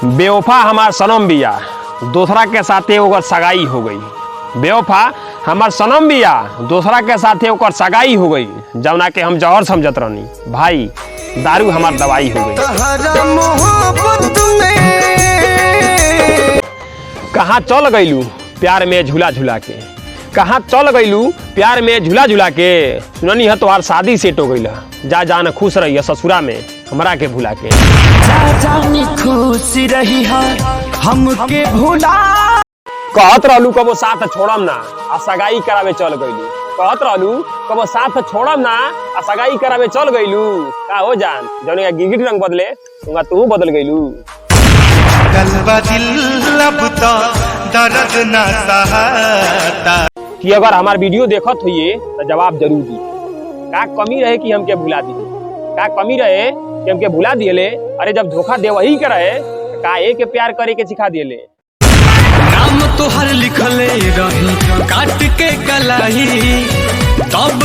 बेवफा हमार सनम बिया, दूसरा के साथे ओकर सगाई हो गई। बेवफा हमार सनम बिया, दूसरा के साथे ओकर सगाई हो गई। जवना के हम जहर समझत रहनी, भाई दारू हमार दवाई हो गई। कहाँ चल गईलू प्यार में झूला झूला के, कहाँ चल गईलू प्यार में झूला झूला के। सुननी है तोहार शादी सेट हो गई, जा जान खुश रही है ससुरा में हमरा के भुला के। जानी खुश रही है हमके भुला। कहत रहलू कबो साथ छोड़म ना आ सगाई करावे चल गईलू। कहत रहलू कबो साथ छोड़म ना आ सगाई करावे चल गईलू। का हो जान जौन का गिरगिट रंग बदले तुंगा तू बदल गईलू। कलबा दिल अब तो दर्द ना सहता। कि अगर हमार वीडियो देखत होइए तो जवाब जरूर दी। का कमी रहे कि हमके भुला दी, का कमी रहे कि हमके भुला दिएले। अरे जब धोखा दे वही के रहे का एक के प्यार करे के सिखा दिएले। नाम तोहर लिखले रही काट के कलाई तब